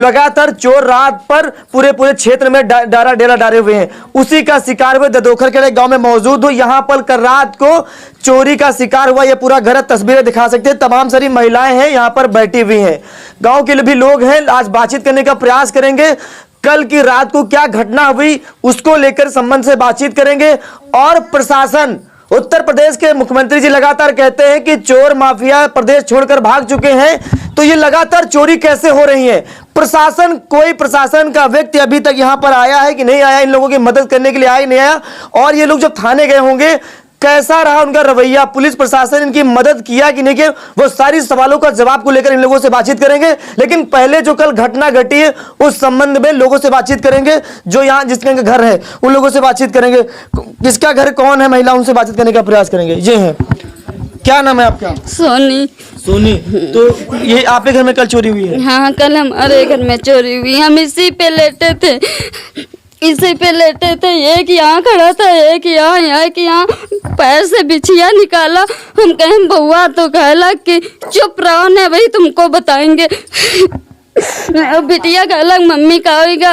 लगातार चोर रात पर पूरे क्षेत्र में डारा डेरा डाले हुए हैं। उसी का शिकार हुए ददोखर के गांव में मौजूद हूं। यहां पर कल रात को चोरी का शिकार हुआ यह पूरा घर, तस्वीरें दिखा सकते हैं। तमाम सारी महिलाएं हैं यहां पर बैठी हुई हैं। गांव के भी लोग हैं, आज बातचीत करने का प्रयास करेंगे। कल की रात को क्या घटना हुई उसको लेकर संबंध से बातचीत करेंगे। और प्रशासन, उत्तर प्रदेश के मुख्यमंत्री जी लगातार कहते हैं कि चोर माफिया प्रदेश छोड़कर भाग चुके हैं, तो ये लगातार चोरी कैसे हो रही है? प्रशासन, कोई प्रशासन का व्यक्ति अभी तक यहां पर आया है कि नहीं आया, इन लोगों की मदद करने के लिए आया नहीं आया? और ये लोग जब थाने गए होंगे कैसा रहा उनका रवैया, पुलिस प्रशासन इनकी मदद किया कि नहीं किया, वो सारी सवालों का जवाब को लेकर इन लोगों से बातचीत करेंगे। लेकिन पहले जो कल घटना घटी है उस संबंध में लोगों से बातचीत करेंगे। जो यहाँ जिसके घर है उन लोगों से बातचीत करेंगे। किसका घर, कौन है महिला, उनसे बातचीत करने का प्रयास करेंगे। ये है, क्या नाम है आपका? सोनी। सोनी, तो ये आपके घर में कल चोरी हुई है? हाँ, कल हमारे घर में चोरी हुई। हम इसी पे लेटे थे, एक यहाँ खड़ा था, एक यहाँ पैर से बिछिया निकाला। हम कहें बउआ, तो कहला कि चुप रहो ने भाई तुमको बताएंगे। बिटिया कहला मम्मी का होगा,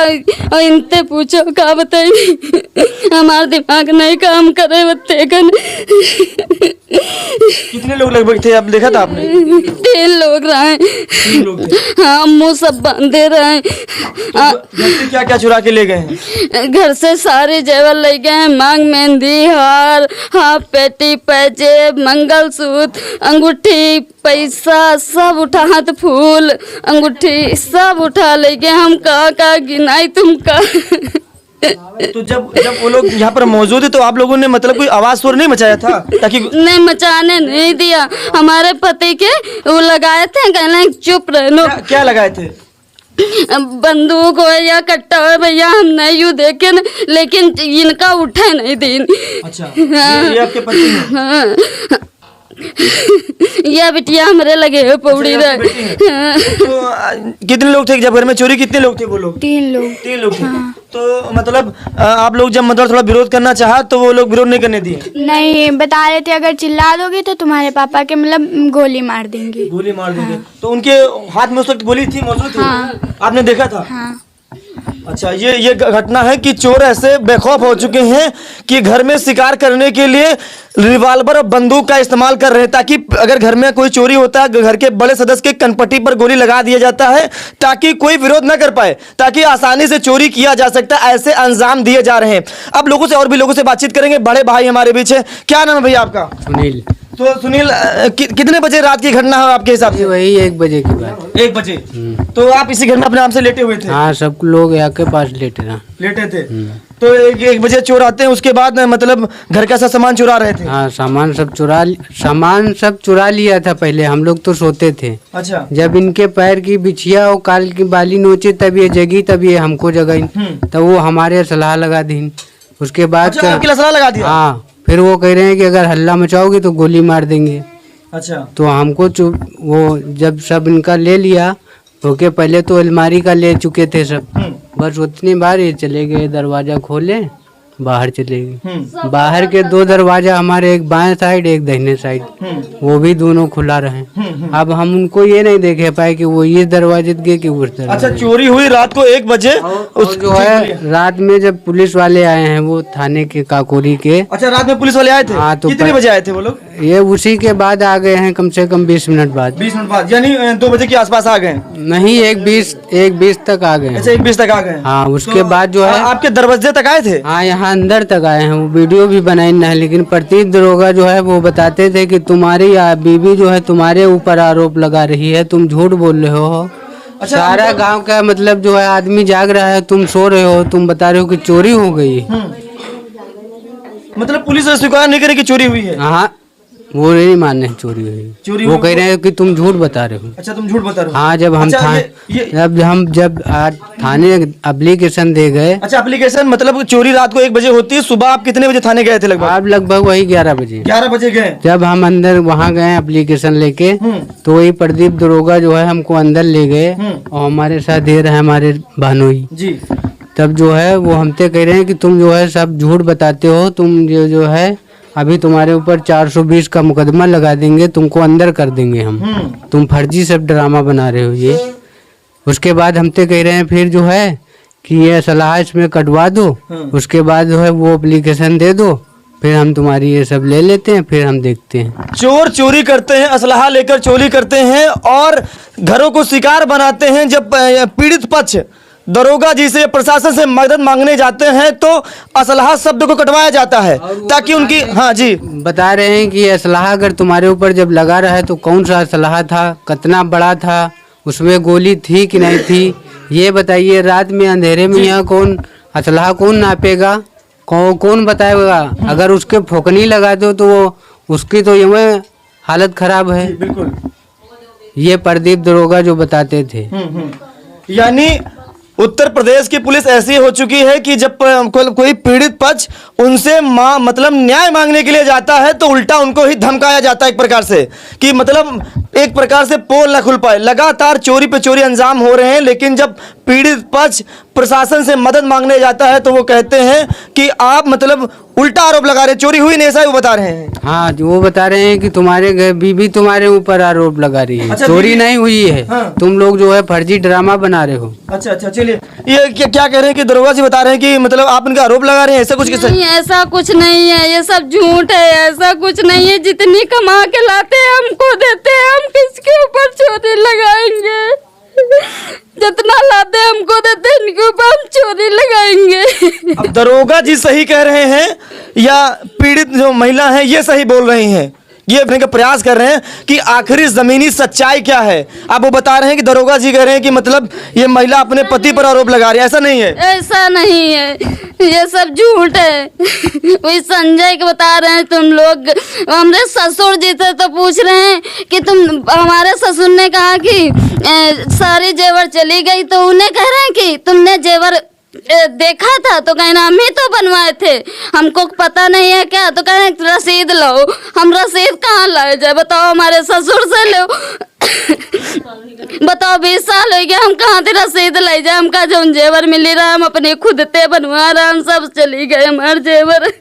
और इनसे पूछो का बताएंगे। हमारा दिमाग नहीं काम करे बत्ते कन। कितने लोग लगभग थे, आप देखा था आपने? 3 लोग रहे। 3 लोग थे। हाँ, मुँह सब बांधे रहे। तो क्या क्या चुरा के ले गए हैं? घर से सारे जेवर ले गए हैं, मांग, मेहंदी, हार, हाफ पेटी, पैजेब, मंगलसूत्र, अंगूठी, पैसा सब उठा, हाथ फूल, अंगूठी सब उठा ले गए। हम का गिनाई तुमका। तो जब वो लोग यहाँ पर मौजूद है तो आप लोगों ने मतलब कोई आवाज शोर नहीं मचाया था? ताकि नहीं, मचाने नहीं दिया। हमारे पति के वो लगाए थे, कहना चुप रहनो। क्या लगाए थे? बंदूक हो या कट्टा हो भैया, हम नहीं यू देखे न, लेकिन इनका उठे नहीं दिन। अच्छा, ये आपके पति हैं? हाँ। यह बिटिया हमारे लगे हो पौड़ी रहे। तो कितने लोग थे जब घर में चोरी? कितने लोग थे वो लोग? 3 लोग। 3 लोग थे। हाँ। तो मतलब आप लोग जब मतलब थोड़ा विरोध करना चाहा तो वो लोग विरोध नहीं करने दिए? नहीं, बता रहे थे अगर चिल्ला दोगे तो तुम्हारे पापा के मतलब गोली मार देंगे। गोली मार देंगे। हाँ। तो उनके हाथ में उस वक्त गोली थी, मौजूद थी? हाँ। आपने देखा था? हाँ। अच्छा, ये घटना है कि चोर ऐसे बेखौफ हो चुके हैं कि घर में शिकार करने के लिए रिवाल्वर और बंदूक का इस्तेमाल कर रहे हैं, ताकि अगर घर में कोई चोरी होता है घर के बड़े सदस्य के कनपट्टी पर गोली लगा दिया जाता है ताकि कोई विरोध न कर पाए, ताकि आसानी से चोरी किया जा सकता है। ऐसे अंजाम दिए जा रहे हैं। अब लोगों से और भी लोगों से बातचीत करेंगे। बड़े भाई हमारे बीच है। क्या नाम है भैया आपका? सुनील। तो सुनील, कितने बजे रात की घटना है आपके हिसाब से? वही 1 बजे की बात। 1 बजे। तो आप इसी घर में अपने आराम से लेटे हुए थे? हाँ, सब लोग यहाँ के पास लेटे थे। तो 1 बजे चोर आते हैं, उसके बाद मतलब घर का सब सामान चुरा रहे थे? हाँ, सामान सब चुरा लिया था। पहले हम लोग तो सोते थे। अच्छा। जब इनके पैर की बिछिया और काल की बाली नोचे तब ये जगी, तब ये हमको जगाई, तब वो हमारे सलाह लगा दी। उसके बाद आपकी सलाह लगा दिया? हाँ, फिर वो कह रहे हैं कि अगर हल्ला मचाओगे तो गोली मार देंगे। अच्छा। तो हमको वो जब सब इनका ले लिया, ओके, पहले तो अलमारी का ले चुके थे सब, बस उतनी बार ये चले गए, दरवाजा खोले, बाहर चले गए। बाहर के 2 दरवाजा हमारे, एक बाएं साइड एक दाहिने साइड, वो भी दोनों खुला रहे। अब हम उनको ये नहीं देखे पाए कि वो इस दरवाजे गए कि उस दरवाजे। अच्छा, चोरी हुई रात को 1 बजे। उस जो है रात में जब पुलिस वाले आए हैं, वो थाने के काकोरी के। अच्छा, रात में पुलिस वाले आए थे? हाँ। तो कितने बजे आए थे वो लोग? ये उसी के बाद आ गए हैं, कम से कम 20 मिनट बाद। 20 मिनट बाद, यानी 2 बजे के आसपास आ गए? नहीं, 1:20 तक आ गए। अच्छा, 1:20 तक आ गए। हाँ, उसके बाद जो है आपके दरवाजे तक आए थे? हाँ, यहाँ अंदर तक आए हैं। वो वीडियो भी बनाई ना है, लेकिन प्रतीक दरोगा जो है वो बताते थे कि तुम्हारी बीवी जो है तुम्हारे ऊपर आरोप लगा रही है, तुम झूठ बोल रहे हो। अच्छा, सारा गांव का मतलब जो है आदमी जाग रहा है, तुम सो रहे हो, तुम बता रहे हो कि चोरी हो गई। मतलब पुलिस ने स्वीकार नहीं करे कि चोरी हुई है? हाँ, वो नहीं मानने चोरी हुई। वो कह रहे हैं कि तुम झूठ बता रहे हो। अच्छा, तुम झूठ बता रहे हो? हाँ, जब हम जब थाने एप्लीकेशन दे गए। अच्छा, एप्लीकेशन मतलब चोरी रात को 1 बजे होती है, सुबह आप कितने बजे थाने गए थे? लगभग आप लगभग वही 11 बजे। 11 बजे गए? जब हम अंदर वहाँ गए एप्लीकेशन लेके, तो वही प्रदीप दरोगा जो है हमको अंदर ले गए और हमारे साथ दे रहे हैं हमारे भानोई जी। तब जो है वो हमसे कह रहे हैं कि तुम जो है सब झूठ बताते हो, तुम जो है अभी तुम्हारे ऊपर 420 का मुकदमा लगा देंगे, तुमको अंदर कर देंगे हम, तुम फर्जी सब ड्रामा बना रहे हो ये। उसके बाद हमसे कह रहे हैं फिर जो है कि ये सलाह इसमें कटवा दो, उसके बाद जो है वो एप्लीकेशन दे दो, फिर हम तुम्हारी ये सब ले लेते हैं, फिर हम देखते हैं। चोर चोरी करते हैं, असलहा लेकर चोरी करते हैं और घरों को शिकार बनाते हैं। जब पीड़ित पक्ष दरोगा जी से, प्रशासन से मदद मांगने जाते हैं तो असलहा शब्द को कटवाया जाता है ताकि उनकी, हाँ जी, बता रहे हैं कि असलहा अगर तुम्हारे ऊपर जब लगा रहा है तो कौन सा असलहा था, कितना बड़ा था, उसमें गोली थी कि नहीं थी, ये बताइए। रात में अंधेरे में यहाँ कौन असलहा कौन नापेगा, कौन बताएगा। अगर उसके फोकनी लगा दो तो वो उसकी तो यूं हालत खराब है। बिल्कुल, ये प्रदीप दरोगा जो बताते थे। यानी उत्तर प्रदेश की पुलिस ऐसी हो चुकी है कि जब कोई पीड़ित पक्ष उनसे मतलब न्याय मांगने के लिए जाता है तो उल्टा उनको ही धमकाया जाता है एक प्रकार से, कि मतलब एक प्रकार से पोल न खुल पाए। लगातार चोरी पे चोरी अंजाम हो रहे हैं, लेकिन जब पीड़ित पक्ष प्रशासन से मदद मांगने जाता है तो वो कहते हैं कि आप मतलब उल्टा आरोप लगा रहे, चोरी हुई नहीं, ऐसा ही वो बता रहे हैं। हाँ, वो बता रहे हैं कि तुम्हारे घर बीबी तुम्हारे ऊपर आरोप लगा रही है। अच्छा, चोरी नहीं हुई है। हाँ। तुम लोग जो है फर्जी ड्रामा बना रहे हो। अच्छा अच्छा, चलिए, ये क्या कह रहे हैं कि दरोगा जी बता रहे हैं कि मतलब आप इनका आरोप लगा रहे हैं, ऐसा कुछ नहीं, ऐसा कुछ नहीं है, ये सब झूठ है, ऐसा कुछ नहीं है। जितनी कमा के लाते हैं हमको देते हैं, हम किसके ऊपर चोरी लगाएंगे। जितना लाते हैं हमको देते हैं, इनके ऊपर हम चोरी लगाएंगे। अब दरोगा जी सही कह रहे हैं या पीड़ित जो महिला है ये सही बोल रही हैं, ये अपने का प्रयास कर रहे हैं कि आखिरी जमीनी सच्चाई क्या है। आप वो बता रहे हैं कि दरोगा जी कह रहे हैं कि मतलब ये महिला अपने पति पर आरोप लगा रही है, ऐसा नहीं है। ऐसा नहीं है, ये सब झूठ है। वही संजय के बता रहे हैं तुम लोग। हमारे ससुर जी थे तो पूछ रहे हैं कि तुम, हमारे ससुर ने कहा कि सारी जेवर चली गई, तो उन्हें कह रहे हैं कि तुमने जेवर देखा था, तो कहना हम ही तो बनवाए थे, हमको पता नहीं है क्या। तो कह रहे रसीद लो, हम रसीद कहाँ लाए जाए, बताओ, हमारे ससुर से लो। बताओ, 20 साल हो गया, हम कहाँ से रसीद ले जाए। हमका जो जेवर मिली रहा, हम अपने खुद ते बनवा रहे, हम सब चली गए हमारे जेवर।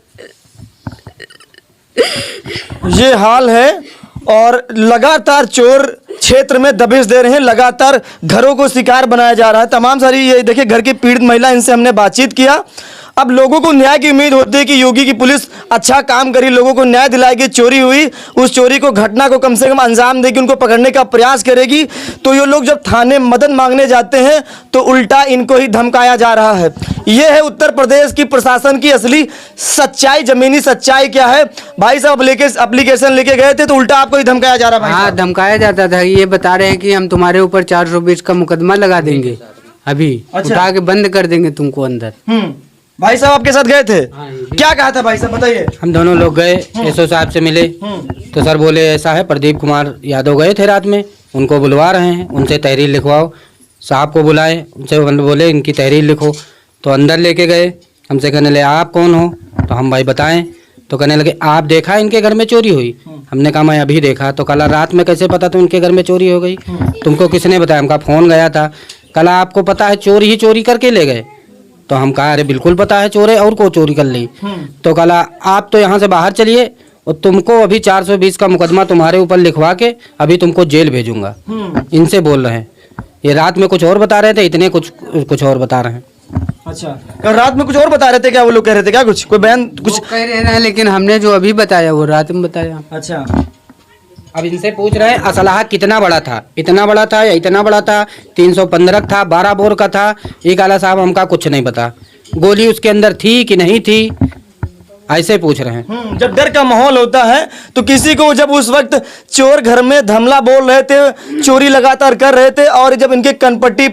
ये हाल है और लगातार चोर क्षेत्र में दबिश दे रहे हैं, लगातार घरों को शिकार बनाया जा रहा है। तमाम सारी ये देखिए घर की पीड़ित महिला, इनसे हमने बातचीत किया। अब लोगों को न्याय की उम्मीद होती है कि योगी की पुलिस अच्छा काम करी, लोगों को न्याय दिलाएगी, चोरी हुई उस चोरी को, घटना को कम से कम अंजाम देगी, उनको पकड़ने का प्रयास करेगी। तो ये लोग जब थाने मदद मांगने जाते हैं तो उल्टा इनको ही धमकाया जा रहा है। ये है उत्तर प्रदेश की प्रशासन की असली सच्चाई, जमीनी सच्चाई क्या है। भाई साहब एप्लीकेशन लेके गए थे तो उल्टा आपको ही धमकाया जा रहा है। हाँ, धमकाया जाता था। ये बता रहे हैं कि हम तुम्हारे ऊपर 420 का मुकदमा लगा देंगे, अभी उठा के बंद कर देंगे तुमको अंदर। भाई साहब आपके साथ गए थे, क्या कहा था भाई साहब बताइए। हम दोनों लोग गए, एसओ साहब से मिले तो सर बोले ऐसा है, प्रदीप कुमार यादव गए थे रात में, उनको बुलवा रहे हैं, उनसे तहरीर लिखवाओ। साहब को बुलाए, उनसे बोले इनकी तहरीर लिखो। तो अंदर लेके गए, हमसे कहने लगे आप कौन हो, तो हम भाई बताएं। तो कहने लगे आप देखा इनके घर में चोरी हुई। हमने कहा मैं अभी देखा। तो कल रात में कैसे पता तुम इनके घर में चोरी हो गई, तुमको किसने बताया। हमका फ़ोन गया था। कल आपको पता है चोर ही चोरी करके ले गए। तो हम कहा अरे बिल्कुल पता है चोर है, और को चोरी कर ली। तो कहा आप तो यहाँ से बाहर चलिए और तुमको अभी 420 का मुकदमा तुम्हारे ऊपर लिखवा के अभी तुमको जेल भेजूंगा। इनसे बोल रहे हैं। ये रात में कुछ और बता रहे थे, इतने कुछ और बता रहे हैं। अच्छा, कल रात में कुछ और बता रहे थे क्या, वो लोग कह रहे थे क्या, कुछ कोई बयान कुछ कह रहे हैं, लेकिन हमने जो अभी बताया वो रात में बताया। अच्छा, अब इनसे पूछ रहे हैं असलाह कितना बड़ा था, इतना बड़ा था या इतना बड़ा था, 315 था, 12 बोर का था। एक आला साहब हमका कुछ नहीं पता, गोली उसके अंदर थी कि नहीं थी, ऐसे पूछ रहे हैं। जब डर का माहौल होता है तो किसी को, जब उस वक्त चोर घर में धमला बोल रहे थे, चोरी लगातार कर रहे थे और जब इनके कनपट्टी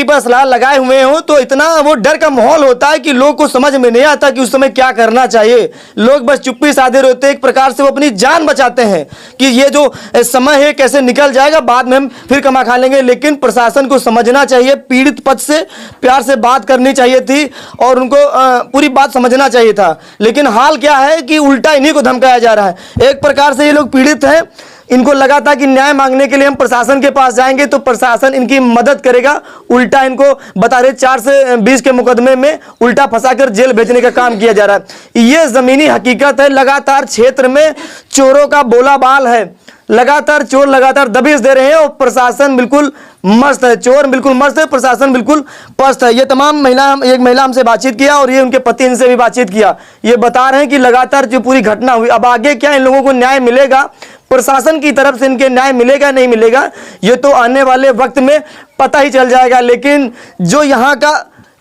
पर असलाह लगाए हुए हो तो इतना वो डर का माहौल होता है कि लोग को समझ में नहीं आता कि उस समय क्या करना चाहिए। लोग बस चुप्पी साधे रहते हैं, एक प्रकार से वो अपनी जान बचाते हैं कि ये जो समय है कैसे निकल जाएगा, बाद में हम फिर कमा खा लेंगे। लेकिन प्रशासन को समझना चाहिए, पीड़ित पक्ष से प्यार से बात करनी चाहिए थी और उनको पूरी बात समझना चाहिए था। लेकिन हाल क्या है कि उल्टा इन्हीं को धमकाया जा रहा है। एक प्रकार से ये लोग पीड़ित हैं, इनको लगा था कि न्याय मांगने के लिए हम प्रशासन के पास जाएंगे तो प्रशासन इनकी मदद करेगा, उल्टा इनको बता रहे 4 से 20 के मुकदमे में उल्टा फंसाकर जेल भेजने का काम किया जा रहा है। ये जमीनी हकीकत है। लगातार क्षेत्र में चोरों का बोलाबाल है। लगातार चोर लगातार दबिश दे रहे हैं और प्रशासन बिल्कुल मस्त है, चोर बिल्कुल मस्त है, प्रशासन बिल्कुल पस्त है। ये तमाम एक महिला हमसे बातचीत किया और ये उनके पति इनसे भी बातचीत किया। ये बता रहे हैं कि लगातार जो पूरी घटना हुई, अब आगे क्या इन लोगों को न्याय मिलेगा, प्रशासन की तरफ से इनके न्याय मिलेगा नहीं मिलेगा, ये तो आने वाले वक्त में पता ही चल जाएगा। लेकिन जो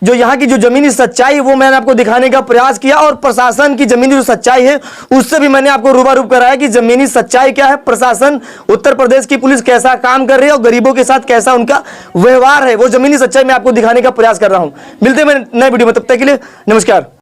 यहाँ की जो जमीनी सच्चाई है वो मैंने आपको दिखाने का प्रयास किया और प्रशासन की जमीनी जो सच्चाई है उससे भी मैंने आपको रूबरू कराया कि जमीनी सच्चाई क्या है, प्रशासन उत्तर प्रदेश की पुलिस कैसा काम कर रही है और गरीबों के साथ कैसा उनका व्यवहार है, वो जमीनी सच्चाई मैं आपको दिखाने का प्रयास कर रहा हूं। मिलते हैं नए वीडियो में, तब तक के लिए नमस्कार।